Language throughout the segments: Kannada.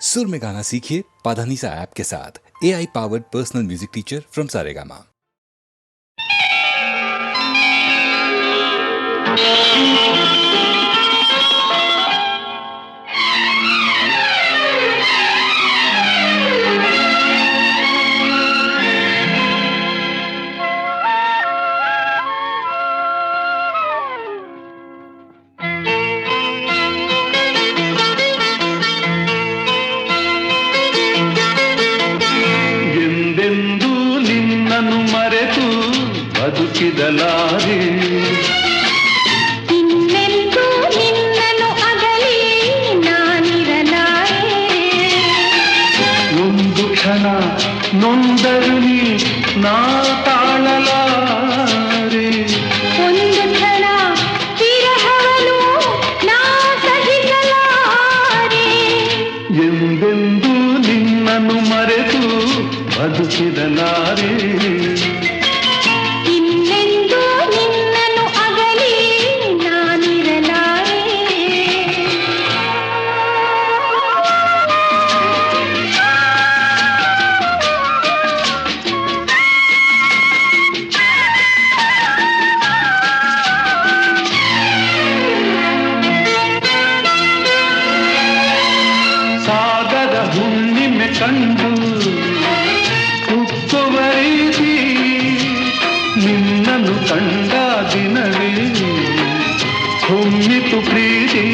सुर में गाना सीखिए पाधानीसा ऐप के साथ। AI powered personal music teacher from Saregama. ಬದುಕಿದಲಾರೆ ಇನ್ನೆಂದೂ ನಿನ್ನನ್ನು ಅಗಲಿ ನಾನಿರಲಾರೆ. ಒಂದು ಕ್ಷಣ ನೊಂದರು ನೀ ನಾ ತಾಳಲಾರೆ. ಒಂದು ಕ್ಷಣ ವಿರಹವನು ನಾ ಸಹಿಸಲಾರೆ. ಎಂದೆಂದೂ ನಿನ್ನನ್ನು ಮರೆತು ಬದುಕಿದಲಾರೆ. ಕಂಡು ಉಕ್ಕುವ ರೀತಿ ನಿನ್ನನ್ನು ಕಂಡ ದಿನವೇ ಹೊಮ್ಮಿತು ಪ್ರೀತಿ.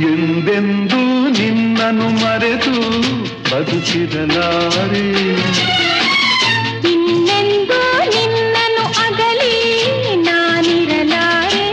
ಎಂದೆಂದೂ ನಿನ್ನನ್ನು ಮರೆತು ಬದುಕಿದಲಾರೆ. ಇನ್ನೆಂದೂ ನಿನ್ನನ್ನು ಅಗಲಿ ನಾನಿರಲಾರೆ.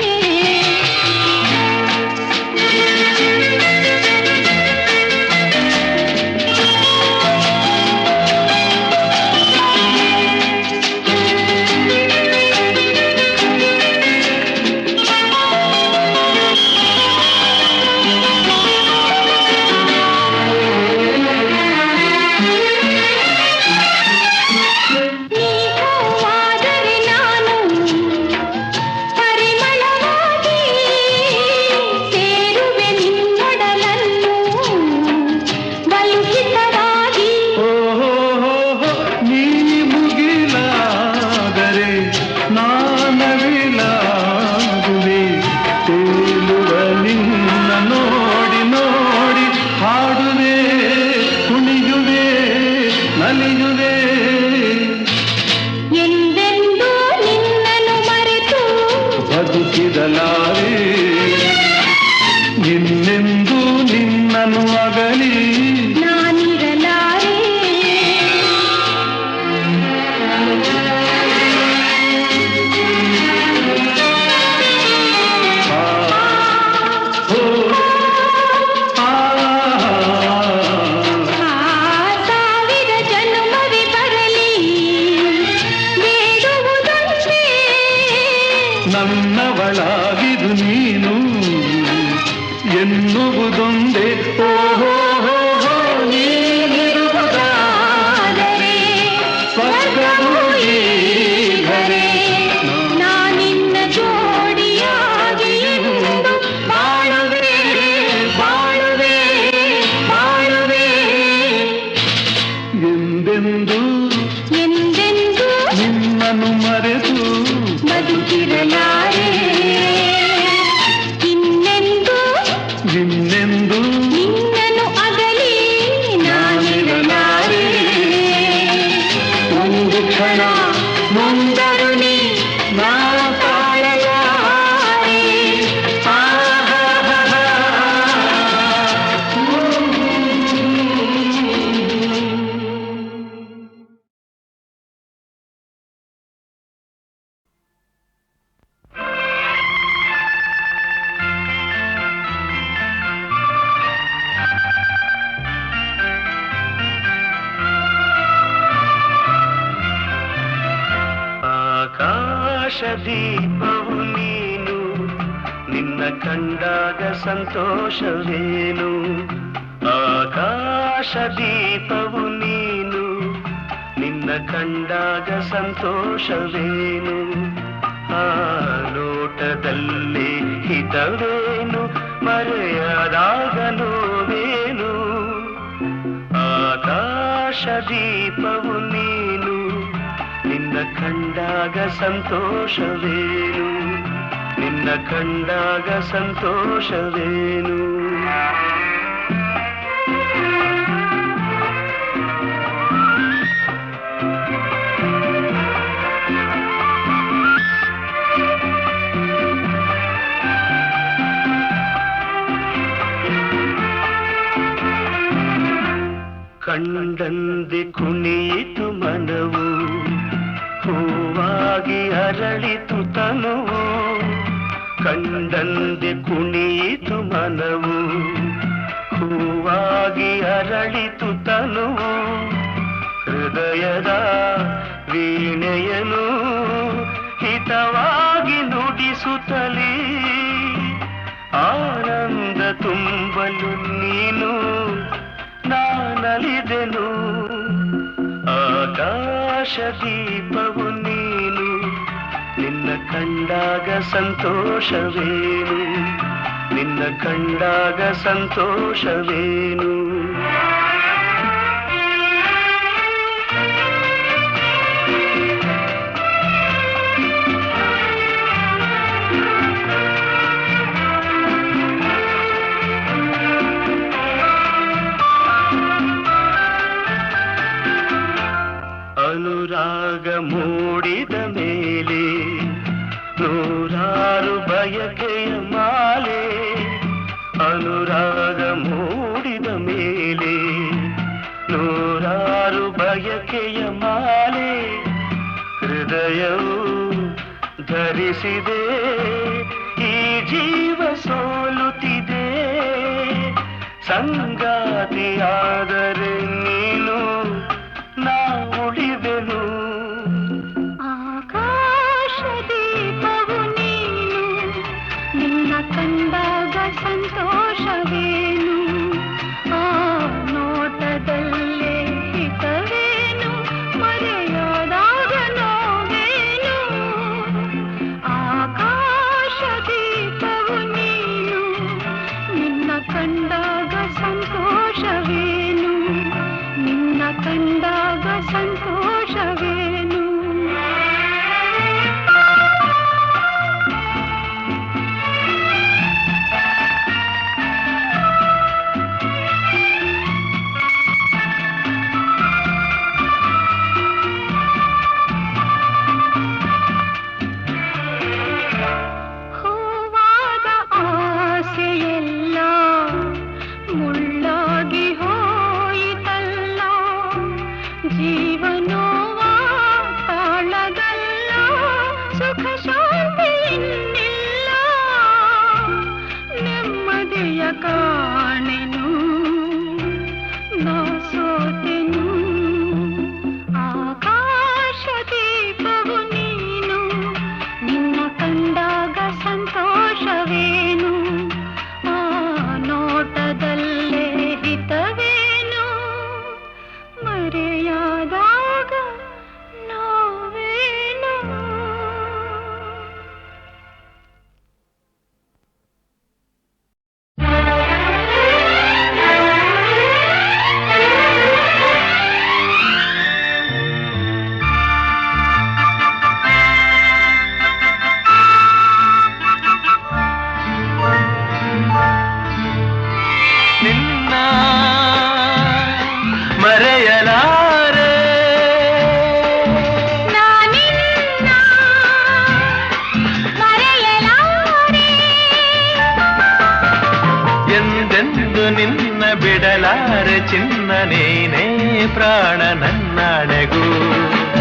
ಎಂದೆಂದೂ ನಿನ್ನನ್ನು ಮರೆತು ಬದುಕಿದಲಾರೆ. ಇನ್ನೆಂದೂ ನಿನ್ನನ್ನು ಅಗಲಿ ನಾನಿರಲಾರೆ. ನನ್ನವಳಾಗಿದು ನೀನು ಎನ್ನುವುದೊಂದೇ. ಓಹೋ ನೀನಿರುವುದಾದರೆ ಸ್ವರ್ಗವು ಹೀಗರೆ ನಾನಿನ್ನ ಜೋಡಿಯಾಗಿ ಎಂದು ಬಾಳುವೆ ಬಾಳುವೆ ಬಾಳುವೆ. ಎಂದೆಂದೂ ಎಂದೆಂದೂ ನಿನ್ನನ್ನು ಮರೆತು ಬದುಕಿರಲಾರೆ. ಇನ್ನೆಂದೂ ಇನ್ನೆಂದೂ ನಿನ್ನನ್ನು ಅಗಲಿ ನಾನಿರಲಾರೆ. ಒಂದು ಕ್ಷಣ ನೊಂದರು ನೀ ನಾ ತಾಳಲಾರೆ. ಆಕಾಶ ದೀಪವು ನೀನು, ನಿನ್ನ ಕಂಡಾಗ ಸಂತೋಷವೇನು ಆಕಾಶ ದೀಪವು ನೀನು ನಿನ್ನ ಕಂಡಾಗ ಸಂತೋಷವೇನು ಆ ನೋಟದಲ್ಲಿ ಹಿತವೇನು ಮರೆಯದಾಗ ನೋವೇನು ಆಕಾಶ ದೀಪವು ನೀನು ನಿನ್ನ ಕಂಡಾಗ ಸಂತೋಷವೇನು ನಿನ್ನ ಕಂಡಾಗ ಸಂತೋಷವೇನು ಕಂಡಂದೆ ಕುಣಿಯಿತು ಮನವು ಹೂವಾಗಿ ಅರಳಿತು ತನುವು ಕಂಡಂದೆ ಕುಣಿಯಿತು ಮನವು ಹೂವಾಗಿ ಅರಳಿತು ತನುವು ಹೃದಯದ ವೀಣೆಯನು ಹಿತವಾಗಿ ನುಡಿಸುತ್ತಲೇ ಆನಂದ ತುಂಬಲು ನೀನು ನಾನಲಿದೆನು ಆಕಾಶ ದೀಪವು ನೀನು ನಿನ್ನ ಕಂಡಾಗ ಸಂತೋಷವೇನು ನಿನ್ನ ಕಂಡಾಗ ಸಂತೋಷವೇನು ಅನುರಾಗ ಮೂಡಿದ ಮೇಲೆ ನೂರಾರು ಬಯಕೆಯ ಮಾಲೆ ಅನುರಾಗ ಮೂಡಿದ ಮೇಲೆ ನೂರಾರು ಬಯಕೆಯ ಮಾಲೆ ಹೃದಯವು ಧರಿಸಿದೆ ಈ ಜೀವ ಸೋಲುತ್ತಿದೆ ಸಂಗಾತಿಯಾದರೆ ನೀನು ನಾ ಉಳಿದೆನು ಆಕಾಶ ದೀಪವು ನೀನು ನಿನ್ನ ಕಂಡಾಗ ಸಂತೋಷವೇನು ಆ ನೋಟದಲ್ಲೇ ಹಿತವೇನು ಮರೆಯದಾಗ ನೋವೇನು ಆಕಾಶ ದೀಪವು ನೀನು ನಿನ್ನ ಕಂಡಾಗ ಸಂತೋಷವೇನು ನಿನ್ನ ಕಂಡಾಗ ಸಂತೋಷವೇನು ಹೂವಾದ ಆಸೆಯೆಲ್ಲ ಮುಳ್ಳಾಗಿ ಹೋಯಿತಲ್ಲ ಜೀವನೋವ ತಾಳಗಲ್ಲ ಸುಖ ಶಾಂತಿ ಇನ್ನಿಲ್ಲ ನೆಮ್ಮದಿಯ ಕಾಣೆನು ನಾ ಸೋತೆನು ಆಕಾಶ ದೀಪವು ನೀನು ನಿನ್ನ ಕಂಡಾಗ ಸಂತೋಷವೇನು ಆ ನೋಟದಲ್ಲೇ ಹಿತವೇನು ಮರೆಯಾದಾಗ ನೋವೇನು ನಿನ್ನ ಮರೆಯಲಾರೆ ನಾನಿನ್ನ ಮರೆಯಲಾರೆ ಎಂದೆಂದು ನಿನ್ನ ಬಿಡಲಾರೆ ಚಿನ್ನ ನೀನೇ ಪ್ರಾಣ ನನ್ನಾಣೆಗೂ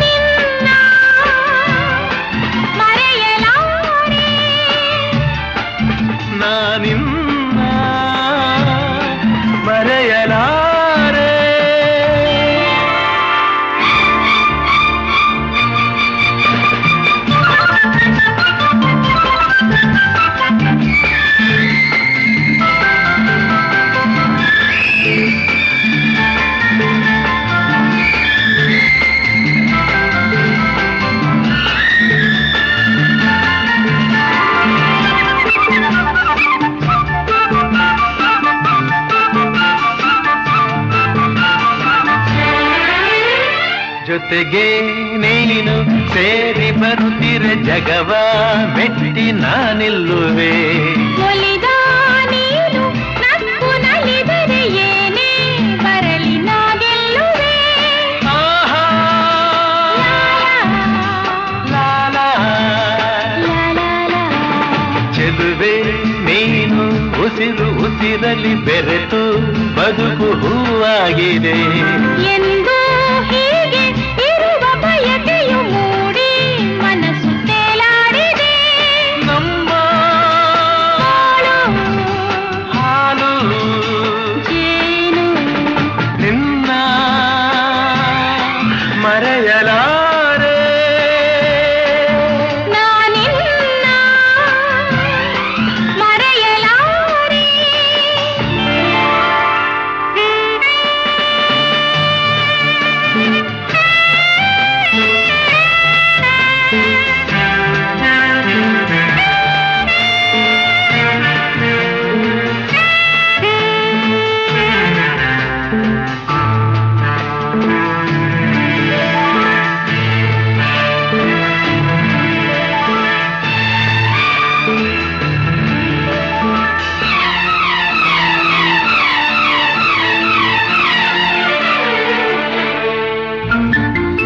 ನಿನ್ನ ಮರೆಯಲಾರೆ ನಾನಿನ್ನ ಮರೆಯಲಾರೆ ಜೊತೆಗೆ ನೀನು ಸೇರಿ ಬರುತ್ತಿರೆ ಜಗವ ಮೆಟ್ಟಿ ನಾನಿಲ್ಲುವೆ. ಒಲಿದ ನೀನು ನಕ್ಕು ನಲಿದರೆ ಏನೇ ಬರಲಿ ನಾ ಗೆಲ್ಲುವೆ. ಆಹಾ ಲಾಲಾ ಚೆಲುವೆ ನೀನು ಉಸಿರು ಉಸಿರಲಿ ಬೆರೆತು ಬದುಕು ಹೂವಾಗಿದೆ. ಎಂದು ಹೀಗೆ ಇರುವ ಬಯಕೆಯು ಮೂಡಿ ಮನಸ್ಸು ತೇಲಾಡಿದೆ. ನಮ್ಮ ಹಾಲು ಜೇನು ನಿನ್ನ ಮರೆಯಲಾರೆ. ನಾನಿನ್ನ ಮರೆಯಲಾರೆ.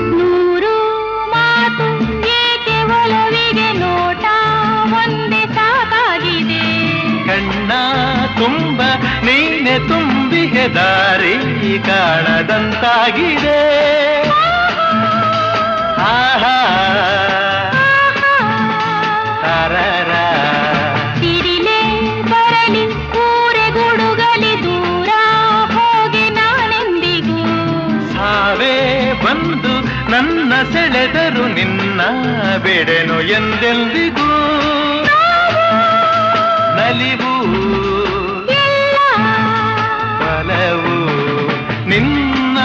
ನೂರು ಮಾತು ಏಕೆ ಒಲವಿಗೆ ನೋಟ ಒಂದೇ ಸಾಕಾಗಿದೆ. ಕಣ್ಣ ತುಂಬ ನೀನೆ ತುಂಬಿಗೆ ದಾರಿ ಕಾಣದಂತಾಗಿದೆ. ಆಹಾ ತಾರರ ಸಿಡಿಲೇ ಬರಲಿ ಊರೆ ಗುಡುಗಲಿ ದೂರ ಹೋಗಿ ನಾನೆಂದಿಗೂ. ಸಾವೇ ಬಂದು ನನ್ನ ಸೆಳೆದರು ನಿನ್ನ ಬಿಡೆನು ಎಂದೆಂದಿಗೂ. ನಲಿವು ಎಲ್ಲ ಬಲವು ನಿನ್ನ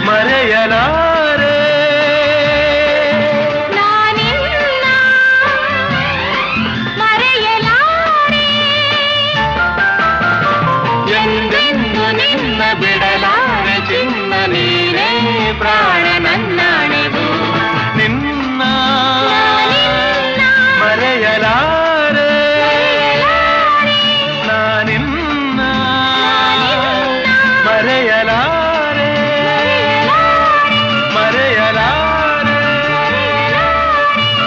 ಮರೆಯಲಾರೆ. ನಾನಿನ್ನ ಮರೆಯಲಾರೆ. ಎಂದೆಂದು ನಿನ್ನ ಬಿಡಲಾರೆ ಚಿನ್ನ ನೀನೇ ಪ್ರಾಣ ನನ್ನಾಣೆವು. ನಿನ್ನ ಮರೆಯಲಾರೆ. ನಾನಿನ್ನ ಮರೆಯಲಾರೆ. ಮರೆಯಲಾರೆ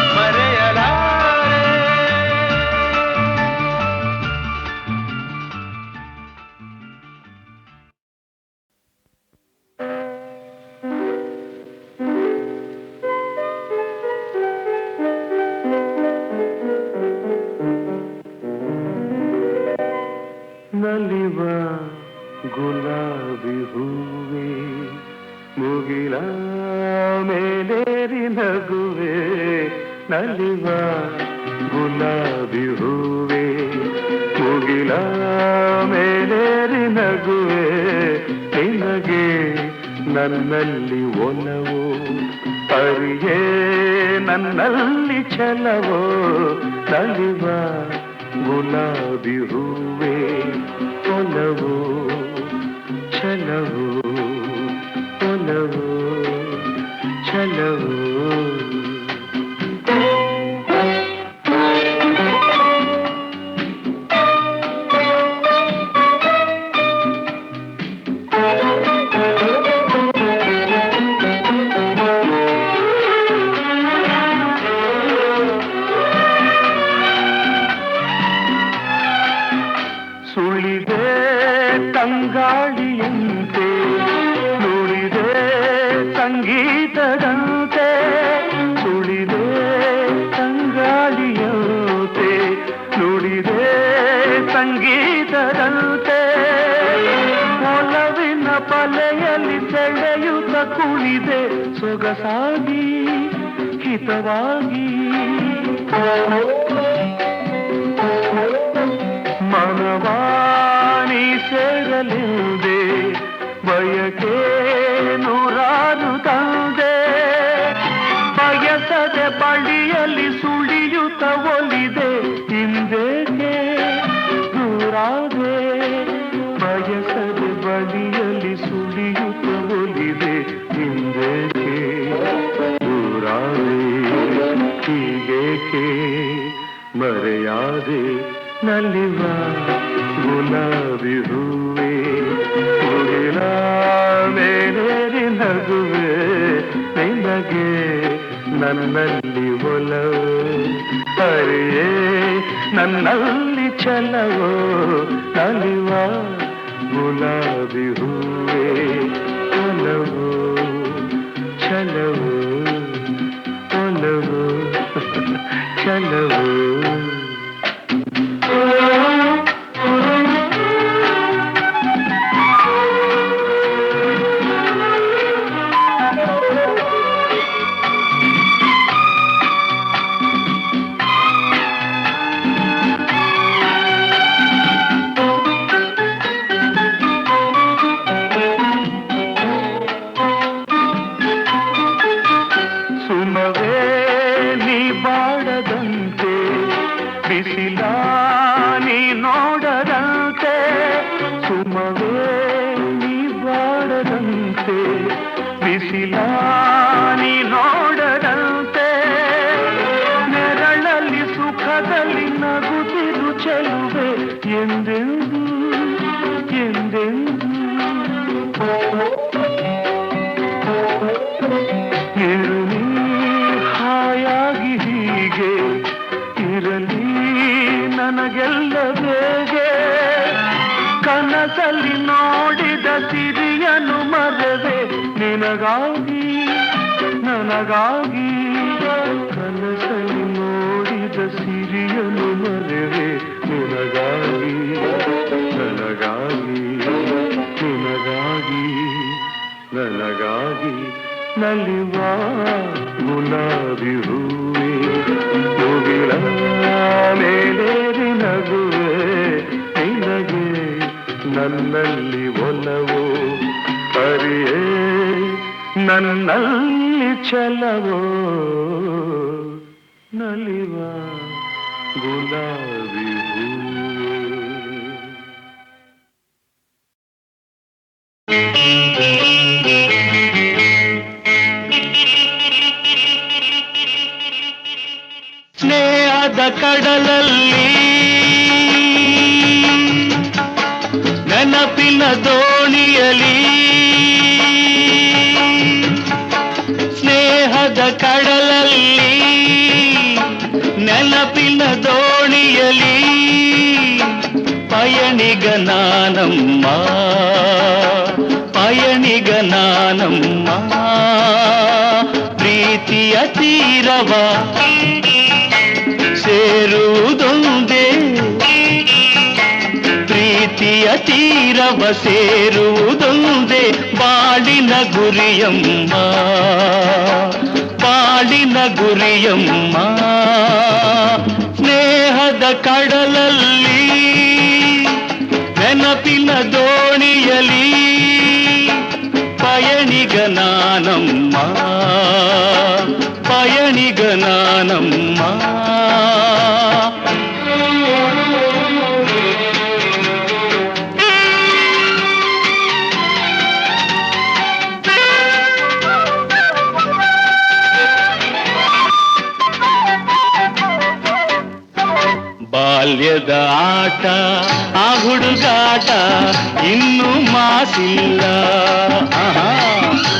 ಮರೆಯಲಾರೆ. ನಲಿವ ಗುಲಾಬಿ ಹೂವೆ ಮುಗಿಲ ಮೇಲೇರಿ ನಗುವೆ. ನಲಿವ ಗುಲಾಬಿ ಹೂವೆ ಮುಗಿಲ ಮೇಲೇರಿ ನಗುವೆ. ನಿನಗೆ ನನ್ನಲ್ಲಿ ಒಲವೋ ಅರಿಯೇ ನನ್ನಲ್ಲಿ ಛಲವೋ. ನಲಿವ ಗುಲಾಬಿ ಹೂವೆ ಒಲವೋ ಛಲವೋ ಒಲವೋ ಛಲವೋ. ಸುಳಿದೆ ತಂಗಾಳಿಯಂತೆ ನುಡಿದೆ ಸಂಗೀತದಂತೆ. ಸುಳಿದೆ ತಂಗಾಳಿಯಂತೆ ನುಡಿದೆ ಸಂಗೀತದಂತೆ. ಒಲವಿನ ಬಲೆಯಲ್ಲಿ ಸೆಳೆಯುತ್ತ ಕುಳಿದೆ ಸೊಗಸಾಗಿ ಹಿತವಾಗಿ. ಮನವಾಣಿ ಸೇರಲಿದೆ ಬಯಕೆ ನೂರಾರು ತಂದೆ. ಬಯಸದೆ ಬಳಿಯಲ್ಲಿ ಸುಳಿಯುತ್ತ ಒಲಿದೆ ಹಿಂದೇಕೆ ದೂರಾದೆ. ಬಯಸದೆ ಬಳಿಯಲ್ಲಿ ಸುಳಿಯುತ್ತ ಒಲಿದೆ ನಲಿವ ಗುಲಾಬಿ ಹೂವೆ ಮುಗಿಲ ಮೇಲೇರಿ ನಗುವೆ ನಿನಗೆ ನನ್ನಲ್ಲಿ ಒಲವು ಹರಿಯೇ ನನ್ನಲ್ಲಿ ಛಲವೋ ನಲಿವ ಗುಲಾಬಿ ಹೂವೆ ಒಲವು ಛಲವು ಒಲವು ಛಲವು ಬಿಸಿಲಾನಿ ನೋಡದಂತೆ ನೆರಳಲ್ಲಿ ಸುಖದಲ್ಲಿ ನಗುತ್ತಿರು ಚೆಲುವೆ ಎಂದೆಂದು ಎಂದೆಂದು ಇರಲಿ ಹಾಯಾಗಿ ಹೀಗೆ ಇರಲಿ ನನಗೆಲ್ಲ ಬೇಗೆ ಕನಸಲ್ಲಿ ನೋಡಿದ ಸಿರಿಯನು ಮರವೆ ನಿನಗಾಗಿ ನನಗಾಗಿ ಕನಸಲ್ಲಿ ನೋಡಿದ ಸಿರಿಯನು ಮರವೆ ನಿನಗಾಗಿ ನನಗಾಗಿ ನಿನಗಾಗಿ ನನಗಾಗಿ ನಲಿವ ಗುಲಾಬಿ ಹೂವೆ ಮುಗಿಲ ಮೇಲೇರಿ ನಗುವೆ ನಿನಗೆ ನನ್ನಲ್ಲಿ ಒಲವು ಹರಿಯೇ ನನ್ನಲ್ಲಿ ಛಲವೋ ನಲಿವ ಗುಲಾಬಿ ಹೂವೆ ಸ್ನೇಹದ ಕಡಲಲ್ಲಿ ನೆನಪಿನ ದೋಣಿಯಲಿ ಸ್ನೇಹದ ಕಡಲಲ್ಲಿ ನೆನಪಿನ ದೋಣಿಯಲಿ ಪಯಣಿಗ ನಾನಮ್ಮ ಪಯಣಿಗ ನಾನಮ್ಮ ಪ್ರೀತಿಯ ತೀರವ ಸೇರುವುದೊಂದೇ ಪ್ರೀತಿಯ ತೀರವ ಸೇರುವುದೊಂದೇ ಬಾಳಿನ ಗುರಿಯಮ್ಮ ಬಾಳಿನ ಗುರಿಯಮ್ಮ ಸ್ನೇಹದ ಕಡಲಲ್ಲಿ ನೆನಪಿನ ದೋಣಿಯಲಿ ಪಯಣಿಗ ನಾನಮ್ಮ ಪಯಣಿಗ ನಾನಮ್ಮ ಬಾಲ್ಯದ ಆಟ ಆ ಹುಡುಗಾಟ ಇನ್ನೂ ಮಾಸಿಲ್ಲ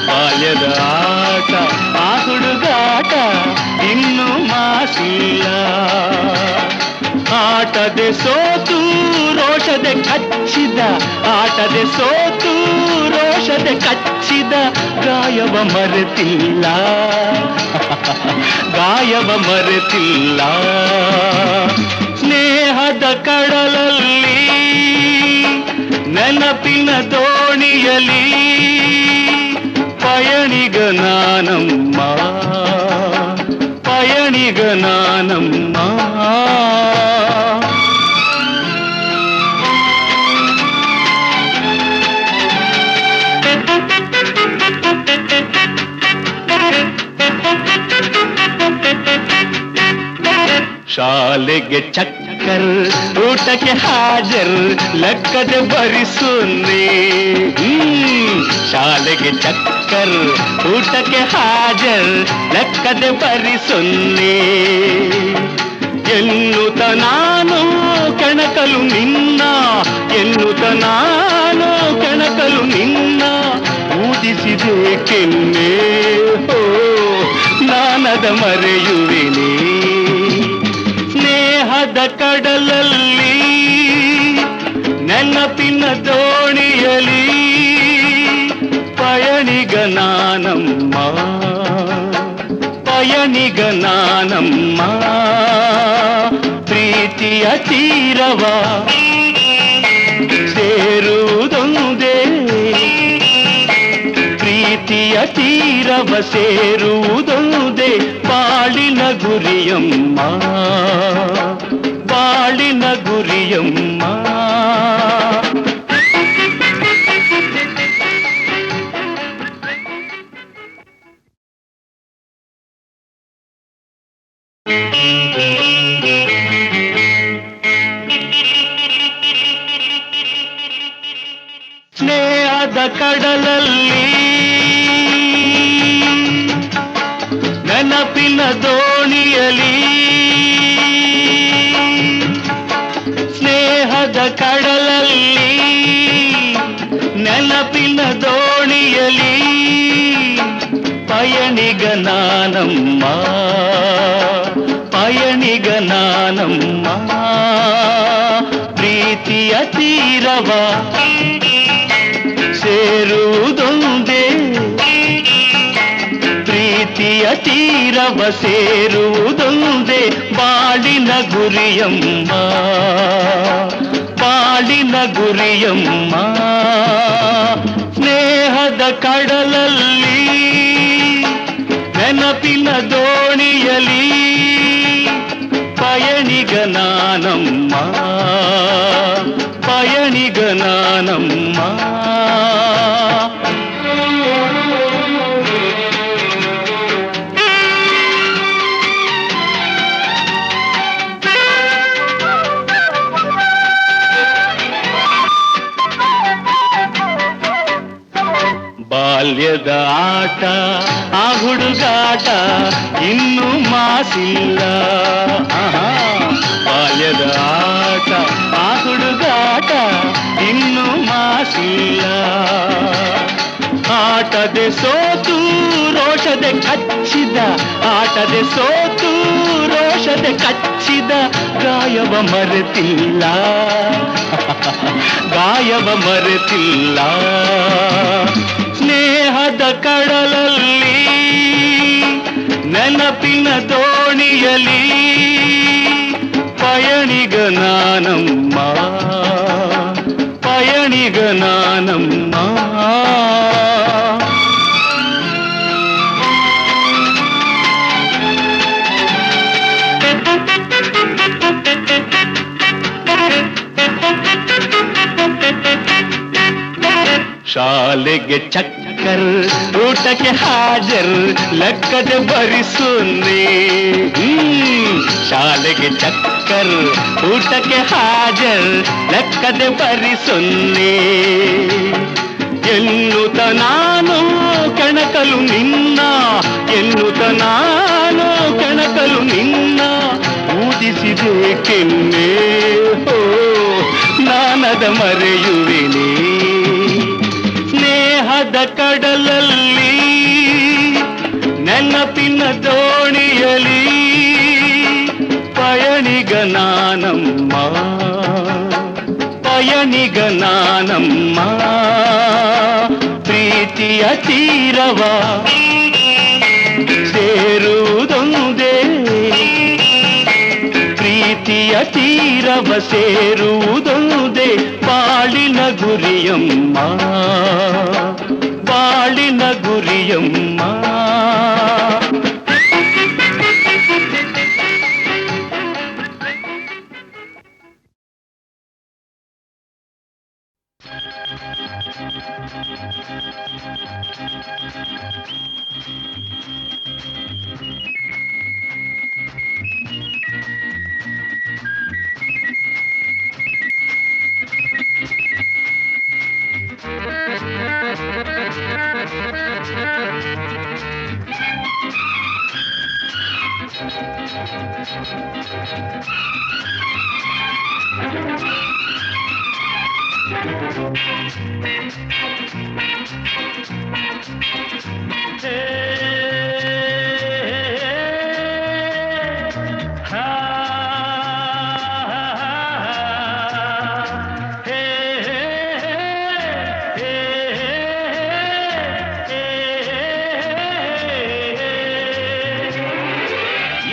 ಬಾಲ್ಯದ ಆಟ ಆ ಹುಡುಗಾಟ ಇನ್ನೂ ಮಾಸಿಲ್ಲ ಆಟದೆ ಸೋತು ರೋಷದೆ ಕಚ್ಚಿದ ಆಟದೆ ಸೋತು ರೋಷದೆ ಕಚ್ಚಿದ ಗಾಯವ ಮರೆತಿಲ್ಲ ಗಾಯವ ಮರೆತಿಲ್ಲ ಸ್ನೇಹದ ಕಡಲಲ್ಲಿ ನೆನಪಿನ ದೋಣಿಯಲಿ ಪಯಣಿಗ ನಾನಮ್ಮ ಪಯಣಿಗ ನಾನಮ್ಮ ಶಾಲೆಗೆ ಚಕ್ಕರ್ ಊಟಕ್ಕೆ ಹಾಜರ್ ಲೆಕ್ಕದೆ ಬರಿಸುನ್ನಿ ಶಾಲೆಗೆ ಚಕ್ಕರ್ ಊಟಕ್ಕೆ ಹಾಜರ್ ಲೆಕ್ಕದೆ ಬರಿಸುನ್ನಿ ಎನ್ನುತ್ತ ನಾನು ಕೆಣಕಲು ನಿನ್ನ, ಎನ್ನುತ್ತ ನಾನು ಕೆಣಕಲು ನಿನ್ನ, ಊದಿಸಿದೆ ಕೆನ್ನೆ ಹೋ ನಾನದ ಮರೆಯುವೆನೆ. ಸ್ನೇಹದ ಕಡಲಲ್ಲಿ ನೆನಪಿನ ದೋಣಿಯಲಿ ಪಯಣಿಗ ನಾನಮ್ಮ, ಪಯಣಿಗ ನಾನಮ್ಮ. ಪ್ರೀತಿಯ ತೀರವ ಸೇರುವುದೊಂದೇ, ಪ್ರೀತಿಯ ತೀರವ ಸೇರುವುದೊಂದೇ ಬಾಳಿನ ಗುರಿಯಮ್ಮ, ಬಾಳಿನ ಗುರಿಯಮ್ಮ. ಸ್ನೇಹದ ಕಡಲಲ್ಲಿ ನೆನಪಿನ ದೋಣಿಯಲಿ, ಸ್ನೇಹದ ಕಡಲಲ್ಲಿ ನೆನಪಿನ ದೋಣಿಯಲಿ ಪಯಣಿಗ ನಾನಮ್ಮ, ಪಯಣಿಗ ನಾನಮ್ಮ. ಪ್ರೀತಿಯ ತೀರವ ಸೇರುವುದೊಂದೇ, ಪ್ರೀತಿಯ ತೀರವ ಸೇರುವುದೊಂದೇ ಬಾಳಿನ ಗುರಿಯಮ್ಮ, ಬಾಳಿನ ಗುರಿಯಮ್ಮ. ಸ್ನೇಹದ ಕಡಲಲ್ಲಿ ನೆನಪಿನ ದೋಣಿಯಲಿ ಪಯಣಿಗ ನಾನಮ್ಮ, ಪಯಣಿಗ ನಾನಮ್ಮ. ಬಾಲ್ಯದ ಆಟ ಆ ಹುಡುಗಾಟ ಇನ್ನೂ ಮಾಸಿಲ್ಲ, ಬಾಲ್ಯದ ಆಟ ಆ ಹುಡುಗಾಟ ಇನ್ನೂ ಮಾಸಿಲ್ಲ. ಆಟದೆ ಸೋತು ರೋಷದೆ ಕಚ್ಚಿದ, ಆಟದೆ ಸೋತು ರೋಷದೆ ಕಚ್ಚಿದ ಗಾಯವ ಮರೆತಿಲ್ಲ, ಗಾಯವ ಮರೆತಿಲ್ಲ. ಸ್ನೇಹದ ಕಡಲಲ್ಲಿ ನೆನಪಿನ ದೋಣಿಯಲಿ ಪಯಣಿಗ ನಾನಮ್ಮ, ಪಯಣಿಗ ನಾನಮ್ಮ. ಶಾಲೆಗೆ ಚಕ್ಕರ್ ಊಟಕ್ಕೆ ಹಾಜರ್ ಲೆಕ್ಕದೆ ಬರಿಸುನ್ನಿ, ಶಾಲೆಗೆ ಚಕ್ಕರ್ ಊಟಕ್ಕೆ ಹಾಜರ್ ಲೆಕ್ಕದೆ ಬರಿಸುನ್ನಿ. ಎನ್ನುತ್ತ ನಾನು ಕೆಣಕಲು ನಿನ್ನ, ಎನ್ನುತ್ತ ನಾನು ಕೆಣಕಲು ನಿನ್ನ, ಊದಿಸಿದೆ ಕೆನ್ನೆ ಹೋ ನಾನದ ಮರೆಯುವೆನೆ. ಸ್ನೇಹದ ಕಡಲಲ್ಲಿ ನೆನಪಿನ ದೋಣಿಯಲಿ ಪಯಣಿಗ ನಾನಮ್ಮ, ಪಯಣಿಗ ನಾನಮ್ಮ. ಪ್ರೀತಿಯ ತೀರವ ಸೇರುವುದೊಂದೇ, ಪ್ರೀತಿಯ ತೀರವ ಸೇರುವುದೊಂದೇ ಬಾಳಿನ ಗುರಿಯಮ್ಮ, ಬಾಳಿನ ಗುರಿಯಮ್ಮ.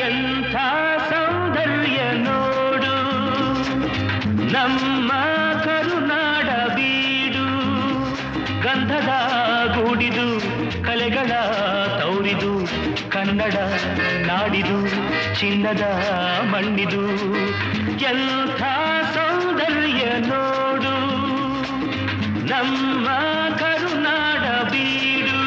ಎಂಥ ಸೌಂದರ್ಯ ನೋಡು ನಮ್ಮ ಕರುನಾಡ ಬೀಡು, ಗಂಧದ ಗೂಡಿದು ಕಲೆಗಳ ತೌರಿದು, ಕನ್ನಡ ನಾಡಿದು ಚಿನ್ನದ ಮಣ್ಣಿದು. ಎಂಥ ಸೌಂದರ್ಯ ನೋಡು ನಮ್ಮ ಕರುನಾಡ ಬೀಡು.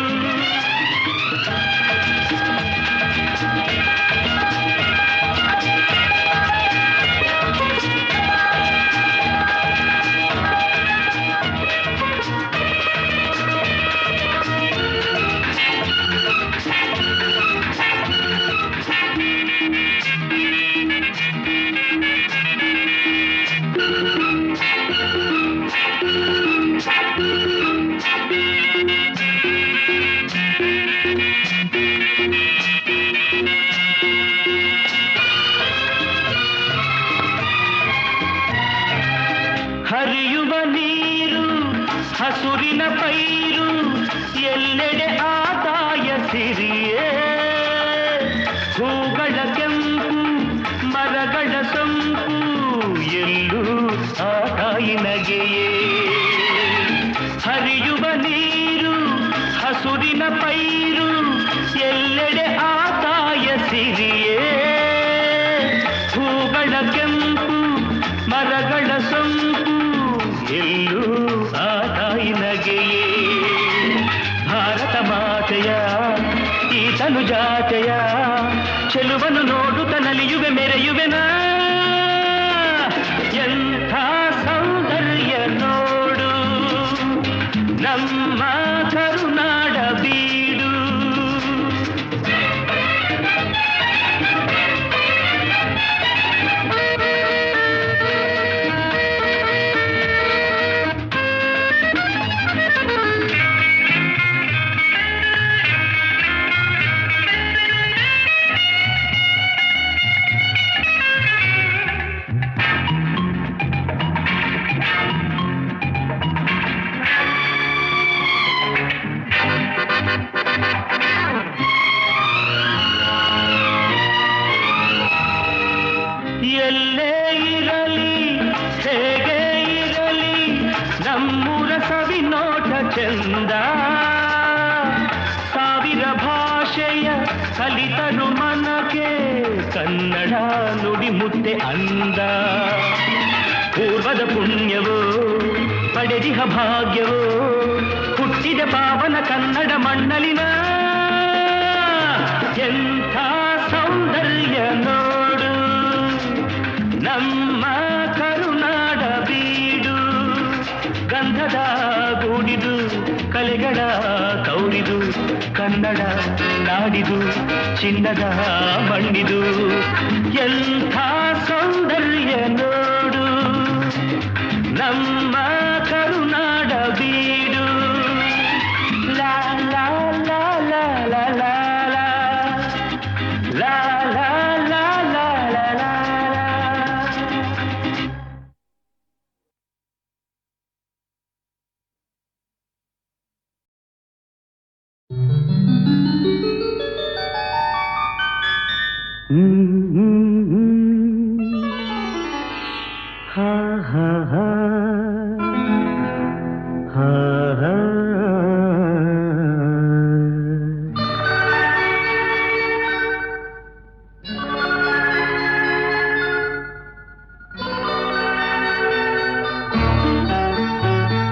ಹರಿಯುವ ನೀರು ಹಸುರಿನ ಪೈರು, ಎಲ್ಲೆಡೆ ಆದಾಯ ಸಿರಿಯೇ, ಹೂಗಳ ಕೆಂಪು ಮರಗಳ ಸೊಂಪು, ಎಲ್ಲೂ ಆ ತಾಯಿ ನಗೆಯೇ. ಹರಿಯುವ ನೀರು ಹಸುರಿನ ಪೈರು, ಎಲ್ಲೆಡೆ ಆದಾಯ ಸಿರಿಯೇ, ಹೂಗಳ ಕೆಂಪು ಮರಗಳ ಸೊಂಪು, ಎಲ್ಲೂ ಆ ತಾಯಿ ನಗೆಯೇ. ಭಾರತ ಮಾತೆಯ ಈ ತನು ಜಾತೆಯ ಚೆಲುವನ್ನು ನೋಡುತ್ತ ನಲಿಯುವೆ ಮೆರೆಯುವೆನಾ. ಎಂಥ ಸೌಂದರ್ಯ ನೋಡು ನಮ್ಮ ಕರುನಾಡ ಬೀಡು. ಎಲ್ಲೇ ಇರಲಿ ಹೇಗೆ ಇರಲಿ ನಮ್ಮೂರ ಸವಿನೋಟ ಚಂದ, ಸಾವಿರ ಭಾಷೆಯ ಕಲಿತರು ಮನಕ್ಕೆ ಕನ್ನಡ ನುಡಿ ಮುತ್ತೆ ಅಂದ. ಪೂರ್ವದ ಪುಣ್ಯವೋ ಪಡೆದಿಹ ಭಾಗ್ಯವೋ ಹುಟ್ಟಿದ ಪಾವನ ಕನ್ನಡ ಮಣ್ಣಲಿನ. ಎಂಥ ಸೌಂದರ್ಯ ನೋಡು ನಮ್ಮ ಕರುನಾಡ ಬೀಡು, ಗಂಧದ ಗೂಡಿದು ಕಲೆಗಳ ತೌರಿದು, ಕನ್ನಡ ನಾಡಿದು ಚಿನ್ನದ ಮಣ್ಣಿದು. ಎಂಥ ಸೌಂದರ್ಯ ನೋಡು ನಮ್ಮ ಕರುನಾಡ ಬೀಡು. ಲಾ ಲಾ ಲಾ ಲಾ ಲಾ ಲಾ ಲಾ ಲಾ ಲಾ ಲಾ ಲಾ ಲಾ. ಹಾ ಹಾ ಹಾ ಹಾ ಹಾ.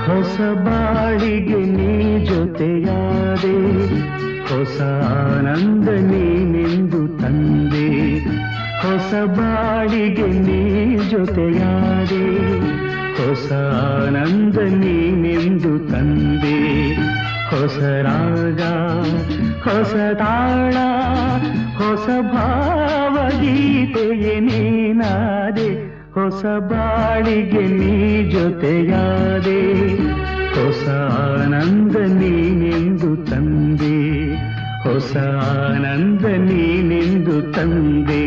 ಹೊಸ ಬಾಳಿಗೆ ನೀ ಜೊತೆಯಾದೆ, ಹೊಸ ಆನಂದ ನೀನೆಂದು ತಂದೆ. ಹೊಸ ಬಾಳಿಗೆ ನೀ ಜೊತೆಯಾದೆ, ಹೊಸ ಆನಂದ ನೀನೆಂದು ತಂದೆ. ಹೊಸ ರಾಗ ಹೊಸ ತಾಳ ಹೊಸ ಭಾವಗೀತೆಯೇ ನೀನಾದೆ. ಹೊಸ ಬಾಳಿಗೆ ನೀ ಜೊತೆಯಾದೆ, ಹೊಸ ಆನಂದ ನೀನೆಂದು ತಂದೆ, ಹೊಸ ಆನಂದ ನೀನೆಂದು ತಂದೆ.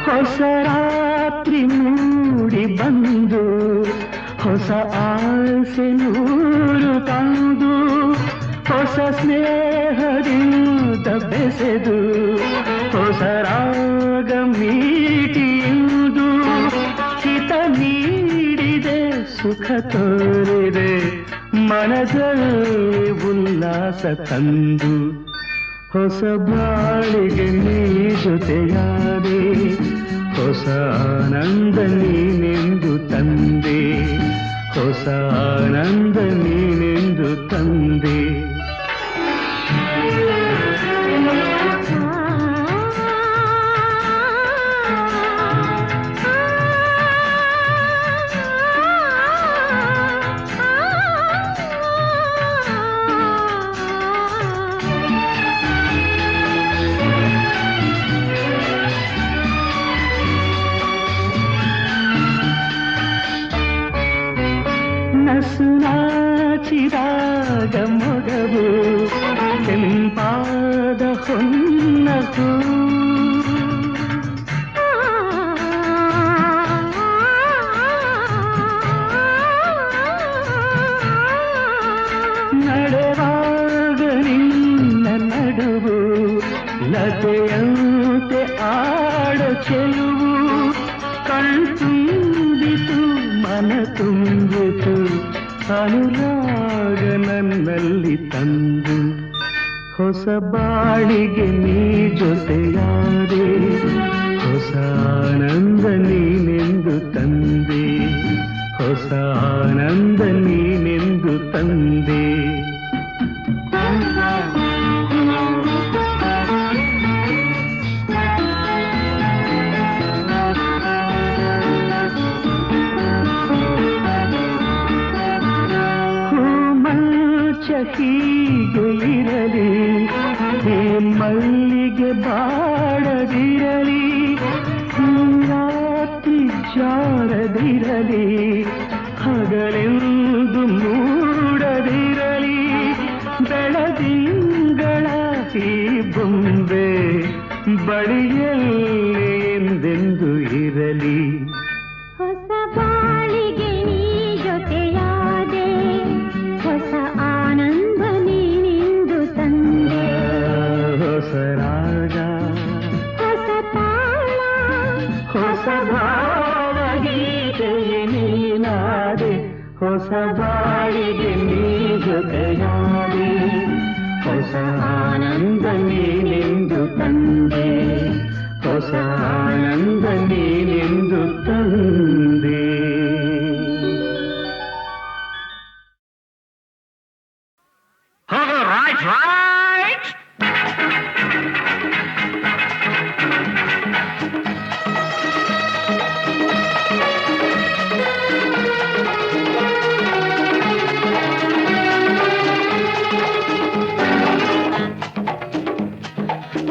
ಹೊಸ ರಾತ್ರಿ ಮೂಡಿ ಬಂದು ಹೊಸ ಆಸೆ ನೂರು ತಂದು ಹೊಸ ಸ್ನೇಹದಿಂದ ಬೆಸೆದು ಹೊಸ ರಾಗ ಮೀಟಿಯುವುದು ಹಿತ ನೀಡಿದೆ ಸುಖ ತೋರಿದೆ ಮನದಲ್ಲಿ ಉಲ್ಲಾಸ ತಂದು ಹೊಸ ಬಾಳಿಗೆ ನೀ ಜೊತೆಯಾದೆ ಹೊಸ ಆನಂದ ನೀನೆಂದು ತಂದೆ ಹೊಸ ಆನಂದ ನೀನೆಂದು ತಂದೆ. ನಾಚಿದಾಗ ಮೊಗವು ಕೆಂಪಾದ ಹೊನ್ನಕು ನಡೆವಾಗ ನಿನ್ನ ನಡುವು ಲತೆಯಂತೆ ಆಡ ಚೆಲುವು ಕಣ್ತುಂಬಿತು ಮನ ತುಂಬಿತು ಅನುರಾಗ ನನ್ನಲ್ಲಿ ತಂದು ಹೊಸ ಬಾಳಿಗೆ ನೀ ಜೊತೆಯಾದೆ ಹೊಸ ಆನಂದ ನೀನೆಂದು ತಂದೆ ಹೊಸ ಆನಂದ ನೀನೆಂದು ತಂದೆ. ಹೀಗೆ ಇರಲಿ ಈ ಮಲ್ಲಿಗೆ ಬಾಡದಿರಲಿ ರಾತ್ರಿ ಜಾರದಿರಲಿ ಹಗಲೆಂದು ಮೂಡದಿರಲಿ ಬೆಳದಿಂಗಳ ಈ ಬೊಂಬೆ ಬಳಿಯಲ್ಲಿ ಎಂದೆಂದು ಇರಲಿ ಹೊಸ ಬಾಳಿಗೆ ನೀ ಜೊತೆಯಾದೆ ಹೊಸ ಆನಂದ ನೀನೆಂದು ತಂದೆ ಹೊಸ ರಾಗ ಹೊಸ ತಾಳ ಹೊಸ ಭಾವಗೀತೆಯೇ ನೀನಾದೆ ಹೊಸ ಬಾಳಿಗೆ ನೀ ಜೊತೆಯಾದೆ ಹೊಸ ಆನಂದ ನೀನೆಂದು ತಂದೆ ಹೊಸ ಆನಂದ ನೀನೆಂದು ತಂದೆ. Right, right.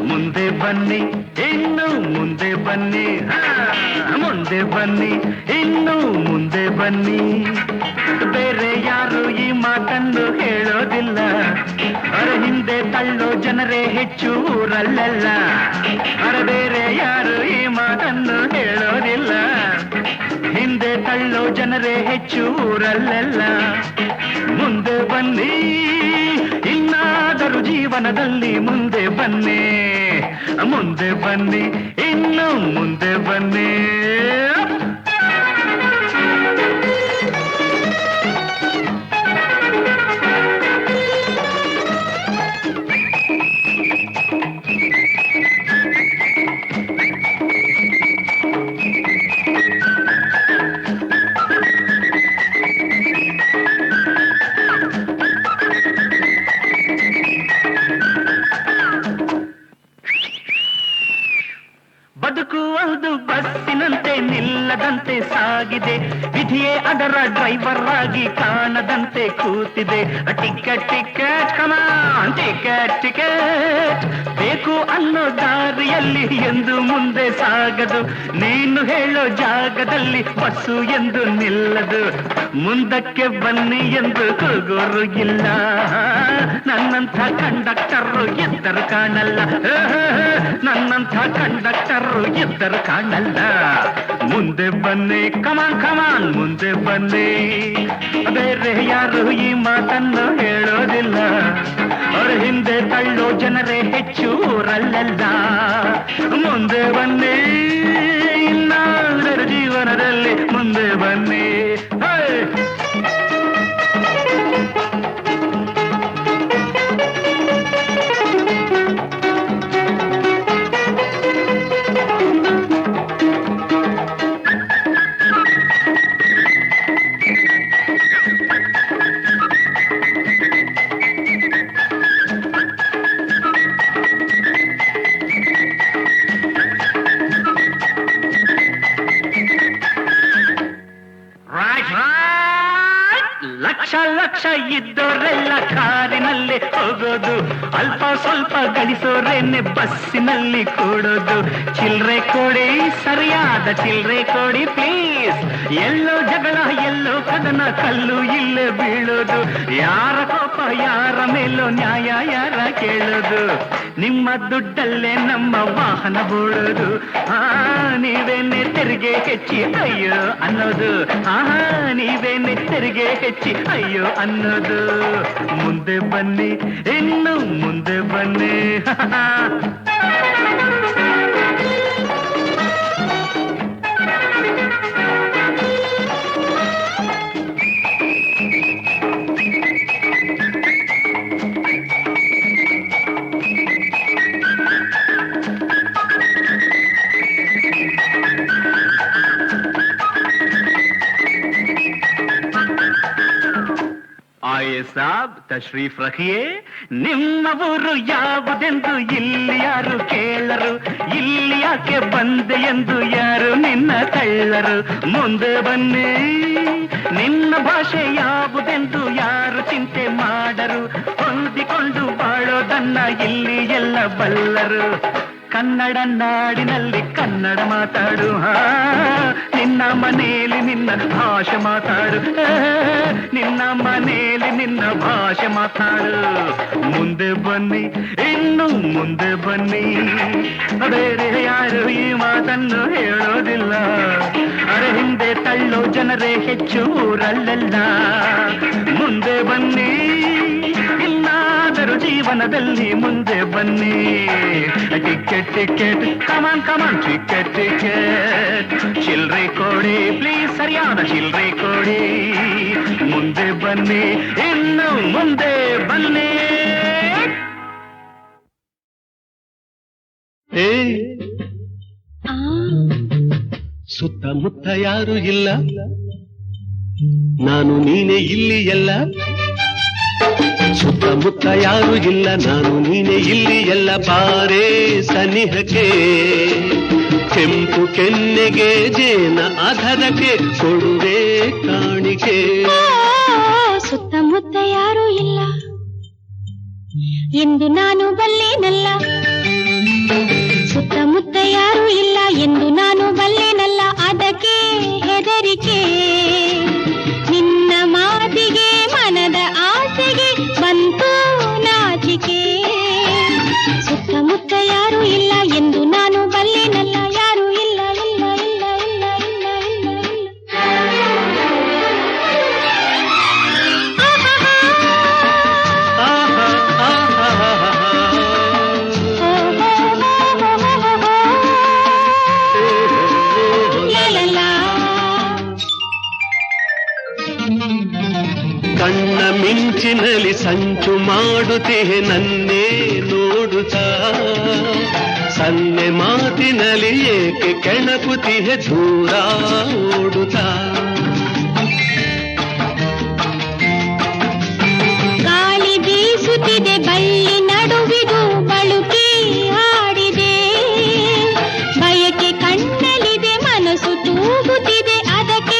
ಮುಂದೆ ಬನ್ನಿ ಇನ್ನು ಮುಂದೆ ಬನ್ನಿ ಮುಂದೆ ಬನ್ನಿ ಇನ್ನು ಮುಂದೆ ಬನ್ನಿ ಬೇರೆ ಯಾರು ಈ ಮಾತನ್ನು ಹೇಳೋದಿಲ್ಲ ಅರ ಹಿಂದೆ ತಳ್ಳೋ ಜನರೇ ಹೆಚ್ಚು ಊರಲ್ಲೆಲ್ಲ ಅರ ಬೇರೆ ಯಾರು ಈ ಮಾತನ್ನು ಹೇಳೋದಿಲ್ಲ ಹಿಂದೆ ತಳ್ಳೋ ಜನರೇ ಹೆಚ್ಚು ಊರಲ್ಲೆಲ್ಲ ಮುಂದೆ ಬನ್ನಿ ಇನ್ನಾದರೂ ಜೀವನದಲ್ಲಿ ಮುಂದೆ ಬನ್ನಿ ಮುಂದೆ ಬನ್ನಿ ಇನ್ನು ಮುಂದೆ ಬನ್ನಿ. ಆಗಿದೆ, ವಿಧಿಯೇ ಅದರ ಡ್ರೈವರ್ ಆಗಿ ಕಾಣದಂತೆ ಕೂತಿದೆ. ಟಿಕೆಟ್ ಟಿಕೆಟ್ ಕಮಾನ್ ಟಿಕೆಟ್ ಟಿಕೆಟ್, ಬೇಕು ಅನ್ನೋ ದಾರಿಯಲ್ಲಿ ಎಂದು ಮುಂದೆ ಸಾಗದು, ನೀನು ಹೇಳೋ ಜಾಗದಲ್ಲಿ ಬಸ್ಸು ಎಂದು ನಿಲ್ಲದು. ಮುಂದಕ್ಕೆ ಬನ್ನಿ ಎಂದು ಕೂಗೋರು ಇಲ್ಲ, ನನ್ನಂಥ ಕಂಡಕ್ಟರು ಎದ್ದರು ಕಾಣಲ್ಲ, ನನ್ನಂಥ ಕಂಡಕ್ಟರು ಎದ್ದರು ಕಾಣಲ್ಲ. ಮುಂದೆ ಬನ್ನಿ ಕಮಾನ್ ಕಮಾನ್ ಮುಂದೆ ಬನ್ನಿ, ಬೇರೆ ಯಾರು ಈ ಮಾತನ್ನು ಹೇಳೋದಿಲ್ಲ, ಅವ್ರ ಹಿಂದೆ ತಳ್ಳೋ ಜನರೇ ಹೆಚ್ಚು ಊರಲ್ಲೆಲ್ಲ. ಮುಂದೆ ಬನ್ನಿ ಇನ್ನಾದರೂ ಜೀವನದಲ್ಲಿ ಮುಂದೆ ಬನ್ನಿ. ಲಕ್ಷ ಲಕ್ಷ ಇದ್ದೋರೆಲ್ಲ ಕಾರಿನಲ್ಲಿ ಹೋಗೋದು, ಅಲ್ಪ ಸ್ವಲ್ಪ ಗಳಿಸೋರೇನೆ ಬಸ್ಸಿನಲ್ಲಿ ಕೂಡೋದು. ಚಿಲ್ರೆ ಕೊಡಿ ಸರಿಯಾದ ಚಿಲ್ರೆ ಕೊಡಿ ಪ್ಲೀಸ್, ಎಲ್ಲೋ ಜಗಳ ಎಲ್ಲೋ ಕದನ ಕಲ್ಲು ಇಲ್ಲೇ ಬೀಳೋದು. ಯಾರ ಕೋಪ ಯಾರ ಮೇಲೋ ನ್ಯಾಯ ಯಾರ ಕೇಳೋದು, ನಿಮ್ಮ ದುಡ್ಡಲ್ಲೇ ನಮ್ಮ ವಾಹನ ಬೋಳೋದು. ನೀವೇನೆ ತೆರಿಗೆ ಹೆಚ್ಚಿ ಅಯ್ಯೋ ಅನ್ನೋದು, ನೀವೇನೆ ತೆರಿಗೆ ಹೆಚ್ಚಿ ಅಯ್ಯೋ ಅನ್ನೋದು. ಮುಂದೆ ಬನ್ನಿ ಇನ್ನು ಮುಂದೆ ಬನ್ನಿ. ಆಯೇ ಸಾಬ್ ತಶ್ರೀಫ್ ರಖಿಯೇ, ನಿಮ್ಮ ಊರು ಯಾವುದೆಂದು ಇಲ್ಲಿ ಯಾರು ಕೇಳರು, ಇಲ್ಲಿ ಯಾಕೆ ಬಂದೆ ಎಂದು ಯಾರು ನಿನ್ನ ತಳ್ಳರು. ಮುಂದೆ ಬನ್ನಿ ನಿನ್ನ ಭಾಷೆ ಯಾವುದೆಂದು ಯಾರು ಚಿಂತೆ ಮಾಡರು, ಹೊಂದಿಕೊಂಡು ಬಾಳೋದನ್ನ ಇಲ್ಲಿ ಎಲ್ಲ ಬಲ್ಲರು. ಕನ್ನಡ ನಾಡಿನಲ್ಲಿ ಕನ್ನಡ ಮಾತಾಡು, ನಿನ್ನ ಮನೆಯಲ್ಲಿ ನಿನ್ನ ಭಾಷೆ ಮಾತಾಡು, ನಿನ್ನ ಮನೆಯಲ್ಲಿ ನಿನ್ನ ಭಾಷೆ ಮಾತಾಡು. ಮುಂದೆ ಬನ್ನಿ ಇನ್ನು ಮುಂದೆ ಬನ್ನಿ, ಬೇರೆ ಯಾರು ಈ ಮಾತನ್ನು ಹೇಳೋದಿಲ್ಲ, ಅರೆ ಹಿಂದೆ ತಳ್ಳೋ ಜನರೇ ಹೆಚ್ಚು ಊರಲ್ಲೆಲ್ಲ. ಮುಂದೆ ಬನ್ನಿ ಇನ್ನಾದರೂ ಜೀವನದಲ್ಲಿ ಮುಂದೆ ಬನ್ನಿ. ಟಿಕೆಟ್ ಟಿಕೆಟ್ ಕಮಾನ್ ಕಮಾನ್ ಟಿಕೆಟ್ ಟಿಕೆಟ್, ಚಿಲ್ರೆ ಕೊಡಿ ಪ್ಲೀಸ್ ಸರಿಯಾದ ಚಿಲ್ರೆ ಕೊಡಿ. ಮುಂದೆ ಬನ್ನಿ ಇನ್ನು ಮುಂದೆ ಬನ್ನಿ. ಸುತ್ತಮುತ್ತ ಯಾರು ಇಲ್ಲ, ನಾನು ನೀನೇ ಇಲ್ಲಿ ಎಲ್ಲ. ಸುತ್ತಮುತ್ತ ಯಾರು ಇಲ್ಲ, ನಾನು ನೀನೇ ಇಲ್ಲಿ ಎಲ್ಲ. ಬಾರೇ ಸನಿಹಕ್ಕೆ ಕೆಂಪು ಕೆನ್ನೆಗೆ ಜೇನ ಆಧಾರಕ್ಕೆ ಕೊಡುವೆ ಕಾಣಿಕೆ. ಸುತ್ತಮುತ್ತ ಯಾರು ಇಲ್ಲ ಎಂದು ನಾನು ಬಲ್ಲೆನಲ್ಲ, ಸುತ್ತಮುತ್ತ ಯಾರು ಇಲ್ಲ ಎಂದು ನಾನು ಬಲ್ಲೆನಲ್ಲ. ಅದಕ್ಕೆ ಹೆದರಿಕೆ ನಿನ್ನ ಮಾತಿಗೆ, ಮನದ ಆಸೆಗೆ ಬಂತು ನಾಚಿಕೆ. ಸುತ್ತಮುತ್ತ ಯಾರು ಇಲ್ಲ ಎಂದು ನಾನು ಬಲ್ಲೆನಲ್ಲ, ಯಾರು ಇಲ್ಲ ಇಲ್ಲ ಇಲ್ಲ ಇಲ್ಲ ಇಲ್ಲ ಇಲ್ಲ ಕಣ್ಣ ಮಿಂಚಿನಲ್ಲಿ ಸಂಚು ಮಾಡುತ್ತಿಹೆ ನನ್ನೇ ನೋಡುತ್ತಾ, ಸನ್ನೆ ಮಾತಿನಲ್ಲಿ ಏಕೆ ಕೆಣಕುತ್ತಿಹೆ ದೂರ ಓಡುತ್ತಾ. ಗಾಳಿ ಬೀಸುತ್ತಿದೆ ಬಳ್ಳಿ ನಡುವಿದು ಬಳುಕಿ ಹಾಡಿದೆ, ಬಯಕೆ ಕಣ್ಣಲ್ಲಿದೆ ಮನಸ್ಸು ತೂಗುತ್ತಿದೆ ಅದಕ್ಕೆ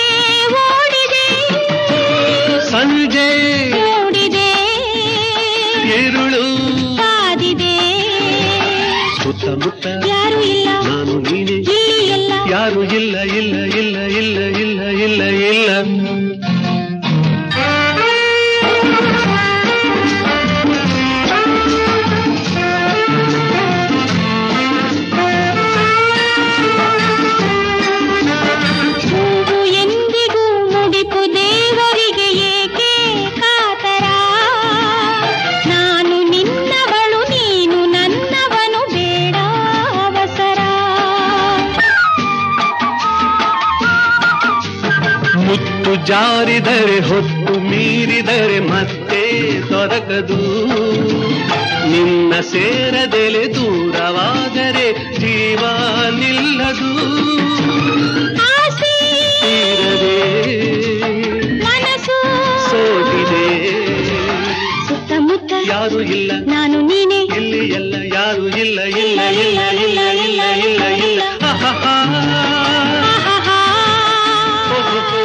ഇരുಳು ಕಾದಿದೆ ಸುತ್ತಮುತ್ತ ಯಾರು ಇಲ್ಲ ನಾನು ನೀನೆ ಇಲ್ಲಿ ಎಲ್ಲ ಯಾರು ಇಲ್ಲ ಇಲ್ಲ ಇಲ್ಲ ಇಲ್ಲ ಇಲ್ಲ ಇಲ್ಲ ಇಲ್ಲ ಹೂವು ಎಂದಿಗೂ ಮುಡಿಪು ದೇವರಿಗೆ ಏಕೆ ಕಾತರ ನಾನು ನಿನ್ನವಳು ನೀನು ನನ್ನವನು ಬೇಡ ಅವಸರ ಮುತ್ತು ಜಾರಿದರೆ ಹೊತ್ತು ಮೀರಿದರೆ ಮತ್ತೆ ದೊರಕದು ನಿನ್ನ ಸೇರದೆಲೆ ದೂರವಾದರೆ ಜೀವ ನಿಲ್ಲದು ಆಸೆ ತೀರದೆ ಮನಸ್ಸು ಸೋತಿದೆ ಸುತ್ತಮುತ್ತ ಯಾರು ಇಲ್ಲ ನಾನು ನೀನೆ ಇಲ್ಲಿ ಎಲ್ಲ ಯಾರು ಇಲ್ಲ ಇಲ್ಲ ಇಲ್ಲ ಇಲ್ಲ ಇಲ್ಲ ಇಲ್ಲ ಇಲ್ಲ ಆಹಾಹಾ. ಆಹಾಹಾ. ಓಹೋಹೋ.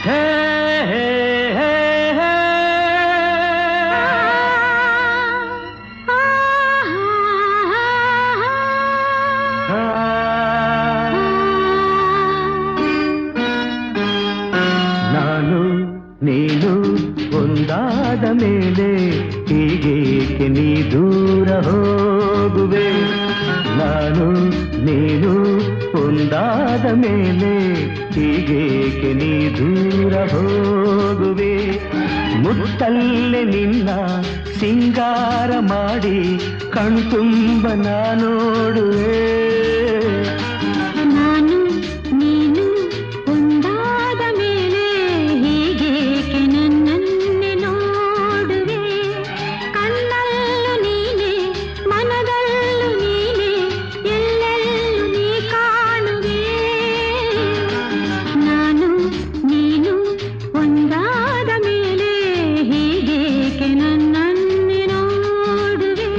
ಹೇ ಹೇ ಹೇ ಹೇ ನಾನು ನೀನು ಒಂದಾದ ಮೇಲೆ ಹೀಗೇಕೆ ನೀ ದೂರ ಹೋಗುವೆ ನಾನು ನೀನು ಒಂದಾದ ಮೇಲೆ ಹೀಗೇಕೆ ನೀ ದೂರ ಹೋಗುವೆ ಮುತ್ತಲ್ಲೇ ನಿನ್ನ ಸಿಂಗಾರ ಮಾಡಿ ಕಣ್ತುಂಬ ನೋಡುವೆ ನಾನು ನೀನು ಒಂದಾದ ಮೇಲೆ ಹೀಗೇಕೆ ನನ್ನನ್ನೇ ನೋಡುವೆ ಕಣ್ಣಲ್ಲೂ ನೀನೆ ಮನದಲ್ಲೂ ನೀನೆ ಎಲ್ಲೆಲ್ಲೂ ನೀ ಕಾಣುವೆ ನಾನು ನೀನು ಒಂದಾದ ಮೇಲೆ ಹೀಗೇಕೆ ನನ್ನನ್ನೇ ನೋಡುವೆ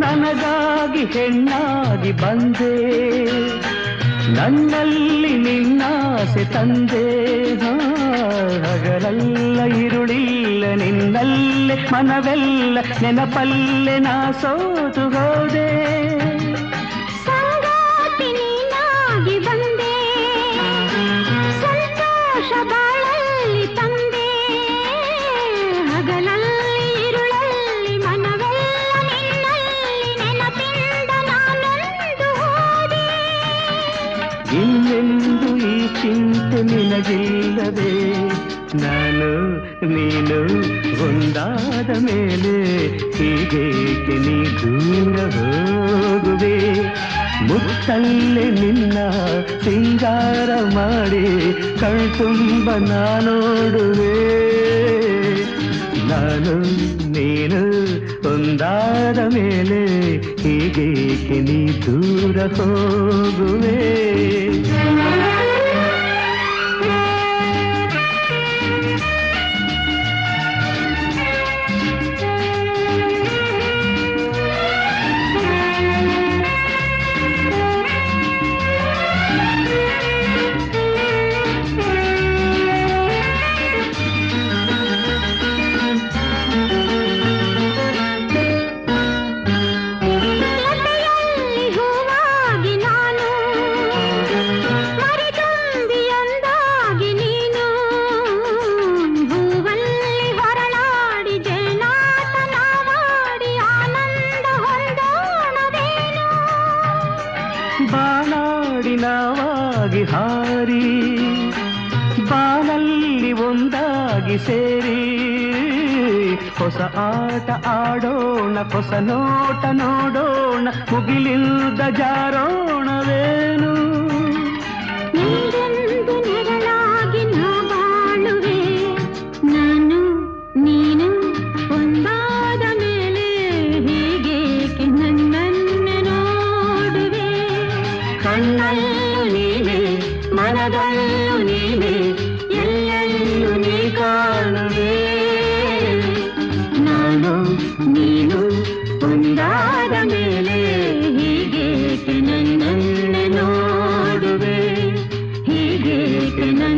ನನಗಾಗಿ ಹೆಣ್ಣಾಗಿ ಬಂದೆ ನನ್ನಲ್ಲಿ ನಿನ್ನಾಸೆ ತಂದೆ ಹಗಲೆಲ್ಲ ಇರುಳಿಲ್ಲ ನಿನ್ನಲ್ಲೇ ಮನವೆಲ್ಲ ನೆನಪಲ್ಲೇ ನಾ ಸೋತು ಹೋದೆ ಸಂಗಾತಿ ನೀನಾಗಿ ಬಂದೆ ಸಂತೋಷ ಬಾಳಲ್ಲಿ ತಂದೆ ಹಗಲಲ್ಲಿ ಇರುಳಲ್ಲಿ ಮನವೆಲ್ಲ ನಿನ್ನಲ್ಲಿ ನೆನಪಿಂದ ನಾನೊಂದು ಹೋದೆ ಇನ್ನೆಂದು ಈ ಚಿಂತೆ ನಿನಗಿಲ್ಲವೇ ನಾನು ನೀನು ಒಂದಾದ ಮೇಲೆ ಹೀಗೇಕೆ ನೀ ದೂರ ಹೋಗುವೆ ಮುತ್ತಲ್ಲೇ ನಿನ್ನ ಸಿಂಗಾರ ಮಾಡಿ ಕಣ್ತುಂಬ ನೋಡುವೆ ನಾನು ನೀನು ಒಂದಾದ ಮೇಲೆ ಹೀಗೇಕೆ ನೀ ದೂರ ಹೋಗುವೆ ಲತೆಯಲ್ಲಿ ಹೂವಾಗಿ ನಾನು ಮರಿತುಂಬಿ ಅಂದಾಗಿ ನೀನು ಹೂವಲ್ಲಿ ಹೊರಳಾಡಿ ಜೇನಾಟನ ಮಾಡಿ ಆನಂದ ಹೊಂದೋಣವೇನು ಬಾಳಾಡಿ ನಾವಾಗಿ ಹಾರಿ ಬಾನಲ್ಲಿ ಒಂದಾಗಿ ಸೇರಿ ಹೊಸ ಆಟ ಆಡೋಣ, ಹೊಸ ನೋಟ ನೋಡೋಣ, ಮುಗಿಲಿಲ್ದ ಜಾರೋಣವೇನು. ನೀರೆಂದು ನೆರಳಾಗಿ ನಾ ಬಾಳುವೆ, ನಾನು ನೀನು ಒಂದಾದ ಮೇಲೆ ಹೀಗೇಕೆ ನನ್ನನ್ನು ನೋಡುವೆ. ಕಣ್ಣಲ್ಲೂ ನೀನೆ, ಮನದಲ್ಲೂ ನೀನೆ, ಎಲ್ಲೆಲ್ಲೂ ನೀ ಕಾಣುವೆ. ನಾನು ನೀನು ಒಂದಾದ ಮೇಲೆ ಹೀಗೇಕೆ ನನ್ನನ್ನು ನೋಡುವೆ, ಹೀಗೇಕೆ ನನ್ನ